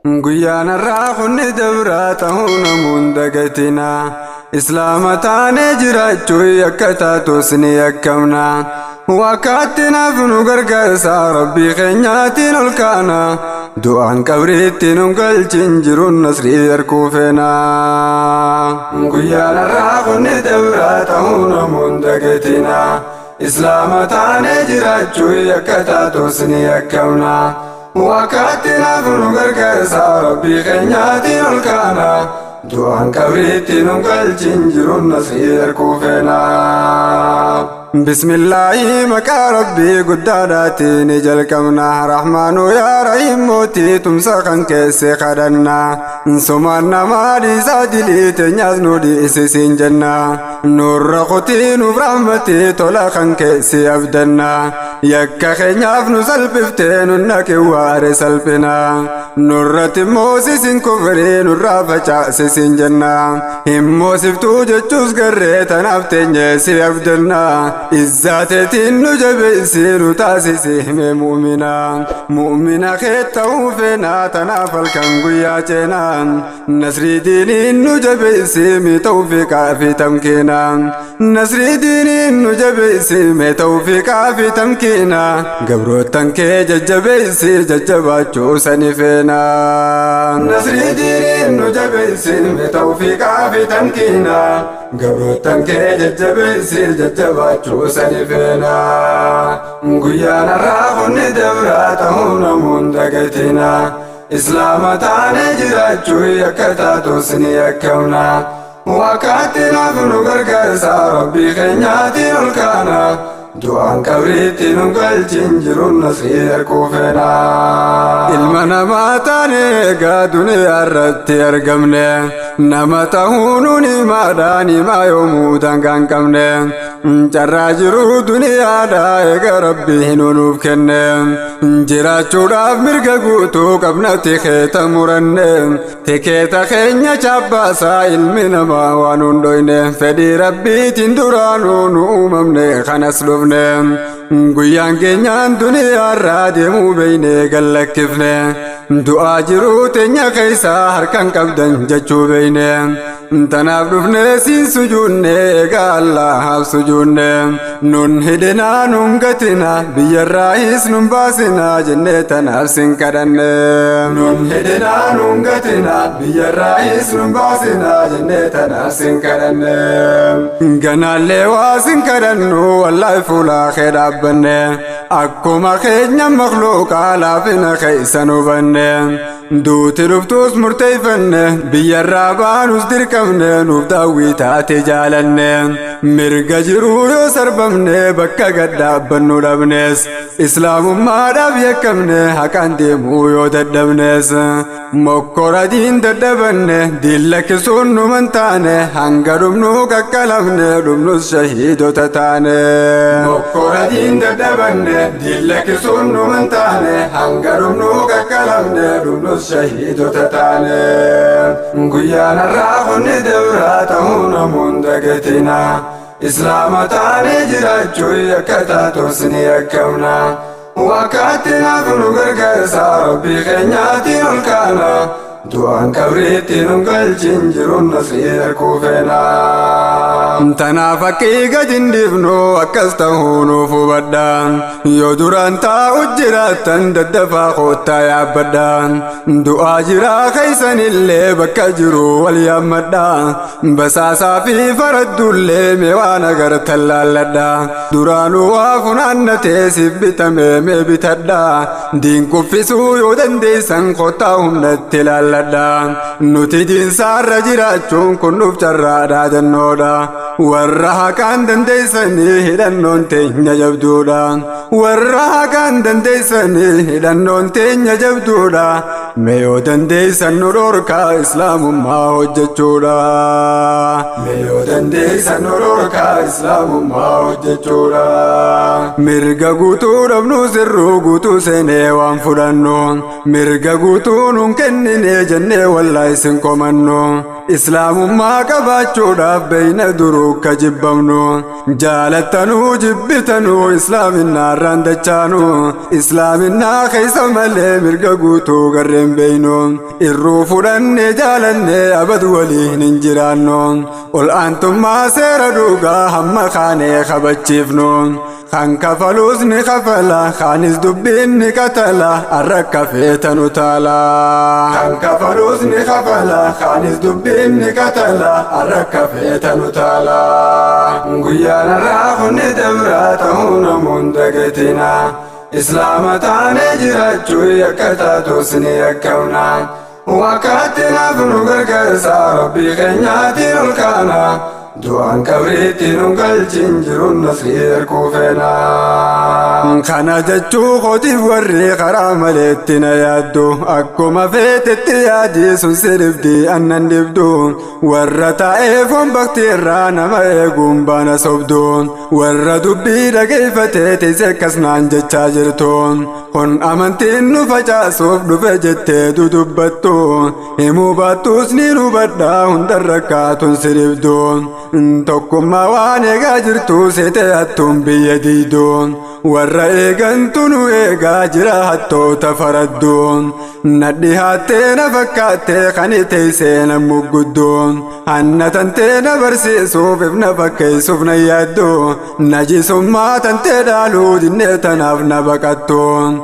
Guyyaan irraa kunni dabraa ta'uu namuun dagatina. Islaama taanee jiraachuu akka taatus ni yakkamna. Wakkaatti naaf nu gargaarsa rabbii keenyaatiin ol kaana. Du'aan qabriitti nu galchin jiruun nasrii harkuu feena. Guyyaan irraa kunni dabraa ta'uu namuun dagatina. Islaama taanee jiraachuu akka taatus ni yakkamna. Wakkaatti naaf nu gargaarsa rabbii keenyaatiin ol kaana. Du'aan qabriitti nu galchin jiruun nasrii harkuu feena. Bismillaahi maqaa rabbii guddaadhaatiin jalqabna. Rahmaanu yaa rahiim mootii tumsa kan keesse kadhanna. Sumaan namaa dhiisaa dilii teenyaas nu dhiisisiin jenna. Nurra kutii nuuf rahmatii tola kan keessi abdanna. Yakka keenyaaf nu salphiftee nu naqewwaare salphina. Nurratti moosisin kufrii nurraa facaasisin jenna. Himmoosiftuu jechuus garree tanaaf teenyeesi abdanna. Izzaateetiin nu jabeessi nu taasisi hime mu'mina kee ta'uu feena tanaaf halkan guyyaa ceena. Nasrii diiniin nu jabeessi mi tawfiiqaa fi tamkiina. Nasrii diiniin nu jabeessi mi tawfiiqaa fi tamkiina. Gabroottan kee jajjabeessi jajjabaachuu sani feena. Nasrii diiniin nu jabeessi mi tawfiiqaa fi tamkiina. Gabroottan kee jajjabeessi jajjabaachuu sani feena. Guyyaan irraa kunni dabraa ta'uu namuun dagatina. Islaama taanee jiraachuu akka taatus ni yakkamna. Wakkaatti naaf nu gargaarsa rabbii keenyaatiin ol kaana. Du'aan qabriitti nu galchin jiruun nasrii harkuu feena. Ilma namaa taanee egaa duniyaa irratti argamne. Nama ta'uu nuun himaadhaan himaa yoomuu dangaan qabne. Carraa jiru duniyaadhaa eega rabbii nuuf kenne. Jiraachuudhaaf mirga guutuu qabna tikeeta muranne. Tikeeta keenya chaabbaasaa ilmi namaa waan hundoyne. Fedhii rabbiitiin duraanuu nu uumamne kanas dhufne. Guyyaan keenyaan duniyaa irraa deemuu beeyne gallakkifne. Du'aa jiruu teenya keessaa harkaan qabdan jechuu beeyne. Tanaaf dhufne siin sujuunne egaa Allahaaf sujuunne. Nun hidhinaa nun gatina biyyarraayis nun baasina jennee tanaaf sin kadhanne. Nun hidhinaa nun gatina biyyarraayis nun baasina jennee tanaaf sin kadhanne. Ganaallee waa sin kadhannu wallaahi fuulaa kee dhaabbanne. Akkuma keenya makluuqaa laafina keeysan hubanne. Duuti dhuftus murteeyfanne biyyarraa baanus dirqamne nuuf daawwii taate jaalanne. Mirga jiruu yoo sarbamne bakka gad dhaabbannu dhabnes. Islaamummaadhaaf yakkamne haqaan deemuu yoo dadhabnes. Mokkora diin dadhabanne diin lakkisuun numan taane. Hanga dhumnuu qaqqalabne dhumnus shahiidota taane. Mokkora diin dadhabanne diin lakkisuun numan taane. Hanga dhumnuu qaqqalabne dhumnus shahiidota taane. Guyyaan irraa kunni dabraa ta'uu namuun dagatina. Islaama taanee jiraachuu akka taatus ni yakkamna. Wakkaatti naaf nu gargaarsa rabbii keenyaatiin ol kaana. Du'aan qabriitti nu galchin jiruun nasrii harkuu feena. Tanaaf akkii gad hin dhiifnu akkas ta'uu nuuf hubadha. Yoo duraan taa'u jiraattan daddafaa koottaa yaabbadha. Du'aa jiraa keeysanillee bakka jiru wal yaammadha. Basaasaa fi faraddullee mee waan agartan laalladha. Duraanuu waa funaannatee siif bitame mee bitadha. Diin kuffisuu yoo dandeessan koottaa humnatti laalladha. Nuti diinsaarra jiraachuun kun nuuf carraadhaa jannoodha. Warra haqaan dandeessanii hidhannoon teenya jabduudha. Warra haqaan dandeessanii hidhannoon teenya jabduudha. Mee yoo dandeessan nu dhorkaa islaamummaa hojjechuudha. Mee yoo dandeessan nu dhorkaa islaamummaa hojjechuudha. Mirga guutuu dhabnu sirruu guutuu seenee waan fudhannu. Mirga guutuu nun kennine jennee wallaahi sin komannu. إسلام ما كباتشودا بين دروك جبمنو جالتنو جبتنو إسلام النار راندچانو إسلام النار خيس ملي مرققوتو قرم بينو الروفرن جالن أبد ولي ننجرانو قل أنتم ما سيردوغا هم خاني خبتشيفنو خان كفلوس نخفلا خانس دبين نكتلا الرك فيتنو تالا خان كفلوس نخفلا خانس دبين نكتلا الرك فيتنو تالا غيانا رافن دبراتهون مندقتنا إسلام تاني جراتشو يكتاتو سني يكونا وكاتنا فنقر كرسا ربي خنياتي الكانا دوان كبريتي نقل جنجر النصير كوفنا خانا جتشو خوتي وري خرام لتنا يادو أكو ما فيت يادي سنسرف دي أنن نبدو ورطا إيفون بكتيرانا ما يقوم بانا صبدون ورطو بيدا كيف تيسكس نانجة جاجرتون هن أمنتين نفجا صوف نفجت دبتون همو باتو سنينو بدا هندركاتون سرف دون tokkummaa waan eegaa jirtu seete hattuun biyya diidoon warra eegantuun eegaa jira hattoota faraddoon nadhi haattee na fakkaattee kan teessee na mugguddoon hanna tantee na barsiisuuf if na fakkeessuuf na yaaddoo najisummaa tantee dhaaluu dinnee tanaaf na baqattoon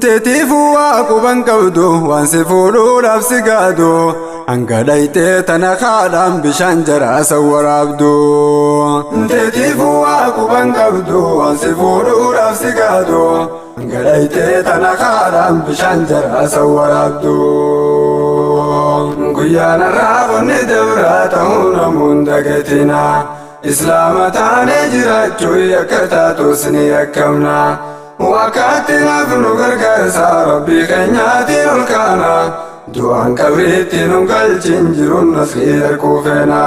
teetiifuu waa quban qabdu waan si fuudhuudhaaf si gaadoo hanga dhaytee tana kaadhaan bishaan jaraasa waraabdu teetiifuu waa quban qabdu waan si fuudhuudhaaf si gaadoo hanga dhaytee tana kaadhaan bishaan jaraasa waraabdu guyyaana raafonni dabraa ta'uu namuun dagatina islaama taanee jiraachuu akka taatus ni yakkamna wakaatina funu gargaarsa rabbii keenyaatiin ol kaana دوان كبريتي نقل جنجرون نصير كوفنا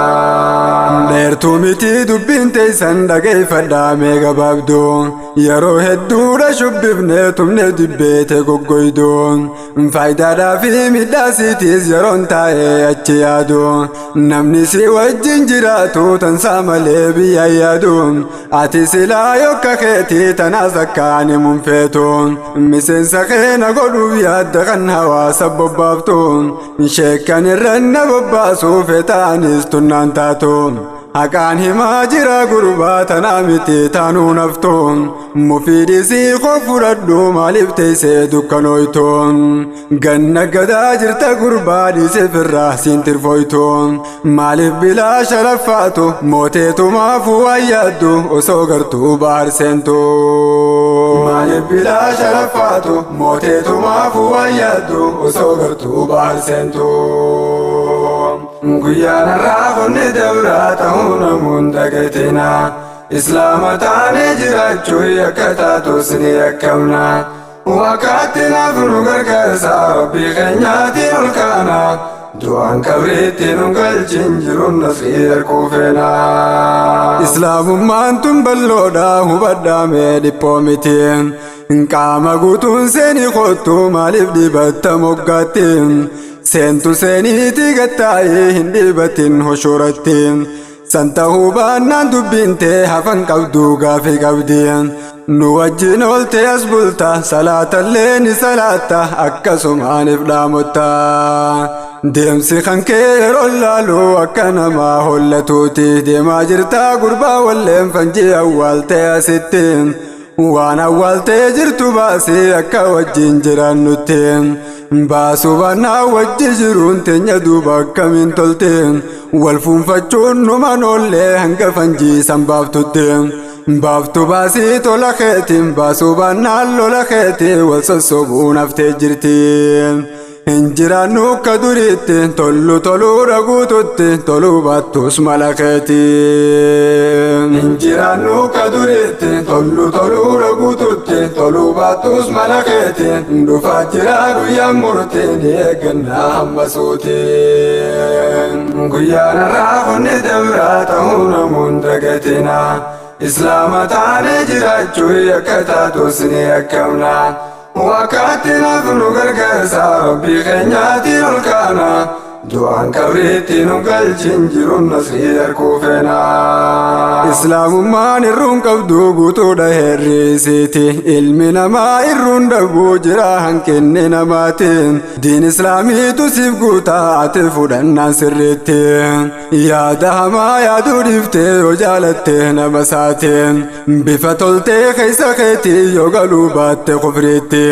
ديرتو ميتي دبين تيسن دقي فدامي قبابدون يرو هدورا شببني تمني دبيتي قويدون فايدا دافي مداسيتيز يرون تاي اتيادون نمنسي والجنجراتو تنسى مليبي يادون اتي سلا يوكا خيتي تنازكاني منفيتون مسين سخينا قلو يادغن هوا سبب شكان الرن بباسو فتانيس تنان تاتون أكان هما جرا قرباتنا متي تانو نفتون مفيدي سيخو فردو مالفتي سيدو كنويتون غنى قدا جرتا قرباني سفر راسين ترفويتون مالف بلا شرفاتو موتيتو مافو ايادو وسوغرتو بار سنتو مالف بلا شرفاتو موتيتو مافو ايادو وسوغرتو بار سنتو guyyaana raafonni dabraa ta'uu namuun dagatina islaama taanee jiraachuu akka taatus ni yakkamna wakaatinaaf nu gargaarsa rabbii keenyaatiin ol kaana du'aan kabriitti nu galchin jiruun nasiir kuufena islaamummaan tun balloodha hubadhaamee dhiphoo mitiin qaama guutuun seenii kottuu maaliif dhibatta moggaattiin سنتو سنيتي قطعي هندي باتين هشورتين سنتا هوبانان دبينتي هفن قبدو غافي قبدين نوجين ولتي أسبلتا صلاة اللين صلاة أكسم عن إفلامتا ديمسي خنكير اللالو أكنا ما هلتوتي ديما جرتا قربا واللين فنجي أولتي ستين وانا أولتي جرتو باسي أكا وجين جران نتين باسو بانا وجه جرون تنيا دوبا كمين تلتين والفون فجون نمان أولي هنگا فنجي سنبافتو تين بافتو باسي تولا خيتين باسو بانا لولا خيتين والسسوبون افتي جرتين انجرانو كدوريتين تولو تولو رغوتوتين تولو باتوس ملاكيتين انجرانو كدوريتين تولو تولو رغوتوتين تولو باتوس ملاكيتين دفا جرارو يامورتين يغنا همسوتين غيانا راخوني دبراتهون مندقتنا إسلام تاني جراجو يكتاتوس نيكمنا وكاتنا فنو غرغرسا ربي خنياتي الكانا du'aan qabriitti nu galchin jiruun nasrii harkuu feena. Islaamummaan irruun qabdu guutuudha herreesiiti ilmi namaa irruun dhabuu jira hanqinni namaati diin islaamiitu siif guutaa ati fudhannaan sirriitti yaada hamaa yaaduu dhiiftee yoo jaalatte nama saati bifa toltee keessa keetii yoo galuu baatte kufriitti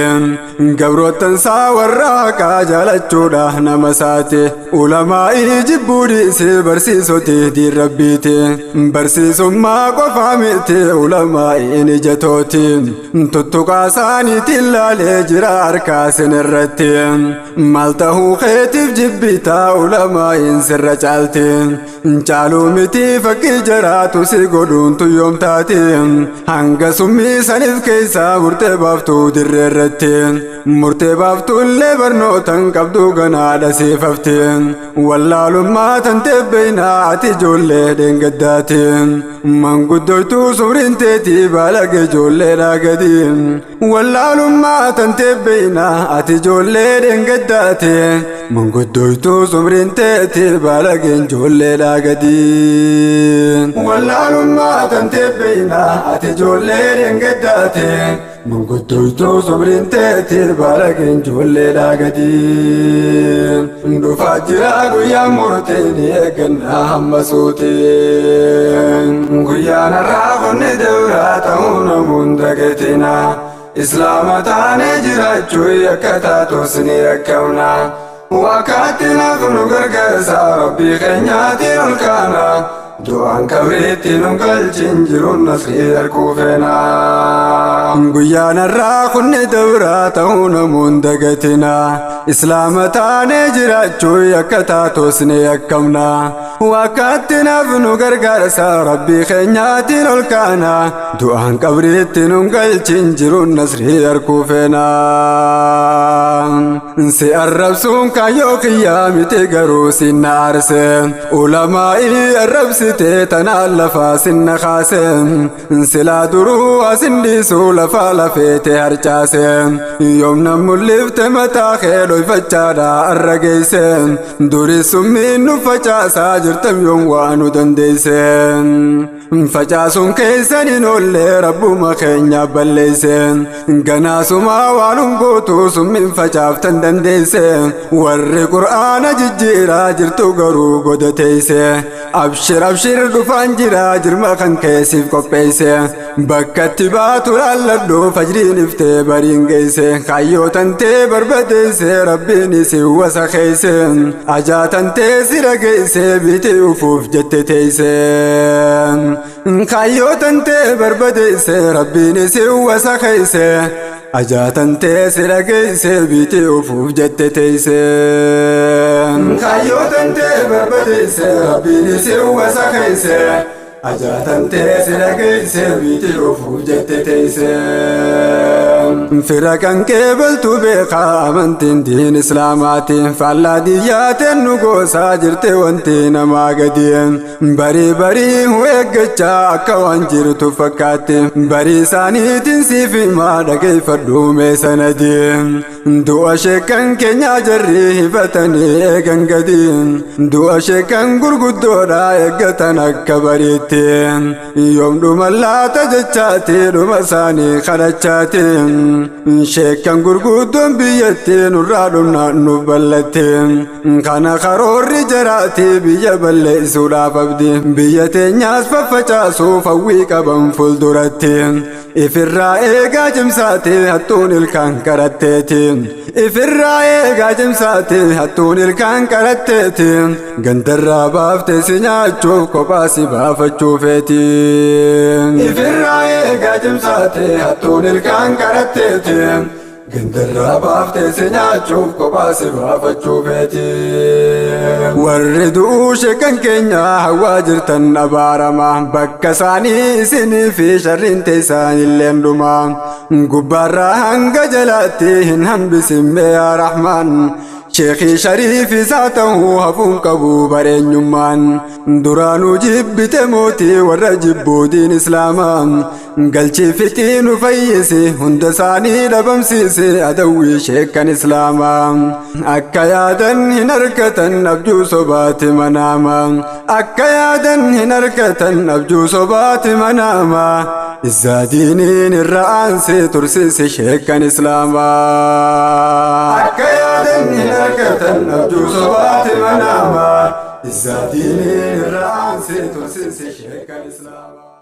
gabroottan saa warra haqaa jaalachuudha nama saati ulamaa'ii jibbuu dhiisee barsiisoti diin rabbiiti barsiisummaa qofaa miti ulamaa'iin ijatooti tuttuqaa isaaniitiin laalee jira harkaa sin irratti maal ta'uu keetiif jibbitaa ulamaa'iin sirra caalti caaluu miti fakkii jaraatu si godhuuntu yoomtaati hanga summii saniif keessaa murtee baaftuu dirree irratti murtee baaftuullee barnootan qabduu ganaadha siifafti wallaalummaa tantee beeynaa ati ijoollee dheengaddaati manguddoytuu sumriin teetii baalage ijoolleedhaa gadi wallaalummaa tantee beeynaa ati ijoollee dheengaddaati manguddoytuu sumriin teetii baalage ijoolleedhaa gadi wallaalummaa tantee beeynaa ati ijoollee dheengaddaati manguddoytuu sumriin teetii baalage ijoolleedhaa gadi dhufaa jira guyyaan murteen eeggannaa hamma suutiin guyyaan har'aa qonni dawraa ta'uu namuun dagatina islaama taanee jiraachuu akka taatus ni rakkamna wakkaatti naaf nu gargaarsa rabbii keenyaatiin ol kaana du'aan qabriitti nu galchin jiruun nasrii harkuu feena guyyaan har'aa qonni dawraa ta'uu namuun dagatina islaama taanee jiraachuu akka taatus ni rakkamna wakkaatti naaf nu gargaarsa rabbii keenyaatiin ol kaana du'aan qabriitti nu galchin jiruun nasrii harkuu feena si arrabsuun kaayyoo kiyyaa miti garuu sinna aarse ulamaa'ii arrabsitee tanaan lafaa sinna kaase silaa duruu asin dhiisuu lafaa lafeete harcaase yoomna mul'ifte mataa kee dhoyfachaadha arra geeyse durii summiin nu facaasaa jirtam yoom waa nu dandeeyse facaasuun keessan hin oolle rabbuma keenya balleeyse ganaasumaa waanum gootuu summiin facaaftan dandeeyse warri qur'aana jijjiiraa jirtu garuu godateeyse abshir abshir dhufaan jira jirma kan keessiif qopheeyse bakkatti baatu laalladhu fajriin iftee bariin geeyse kaayyoontee barbadeeyse rabbiin isin wasa keeyse ajaatantee sira geeyse bitii ufuuf jette teeyse kaayyoontee barbadeeyse rabbiin isin wasa keeyse ajaatantee sira geeyse bitii ufuuf jette teeyse kaayyoontee barbadeeyse rabbiin isin wasa keeyse ajaatantee sira geeyse bitii ufuuf jette teeyse fira kan qeebaltu beekaa amantiin diin islaamaatiin faallaa diyyaateen nu goosaa jirte wanti namaa gadien barii barii eeggachaa akka waan jirtu fakkaatti barii isaaniitiin siif himaa dhageeffadhu mee sanadiin du'a sheekan keenyaa jarri hifatanii eegan gadiin du'a sheekan gurguddoodha eeggatan akka bariitti yoom dhuma laata jechaati dhuma isaanii kadhachaatiin sheekan gurguddoon biyyatti nurraa dhumna nuuf bal'atte kana karoorri jaraati biyya balleessuudhaaf abdi biyya teenyaas faffacaasuuf hawwii qaban fuulduratti ifirraa eegaa cimsaati hattuun ilkaan qaratteeti ifirraa eegaa cimsaati hattuun ilkaan qaratteeti gandarraa baaftee si nyaachuuf kophaa si baafachuufeeti ifirraa eegaa cimsaati hattuun ilkaan qaratteeti gandarraa baaftee si nyaachuuf kophaa si baafachuufeeti warri du'uu sheekan keenya hawaa jirtan abaarama bakka isaanii isinii fi sharriin teessan illeen dhuma gubbaarraa hanga jalaatti hin hambisin yaa rahmaan شيخي شريف ساته هفون قبو برين يمان درانو جبت موتي والرجب دين إسلاما قلتي فتين فيسي هندساني لبمسيسي أدوي شيكا إسلاما أكيادا هنركة نبجو صبات مناما أكيادا هنركة نبجو صبات مناما الزادينين الرئانسي ترسيسي شيكا إسلاما أكيادا هنركة نبجو صبات مناما الزادينين الرئانسي ترسيسي شيكا إسلاما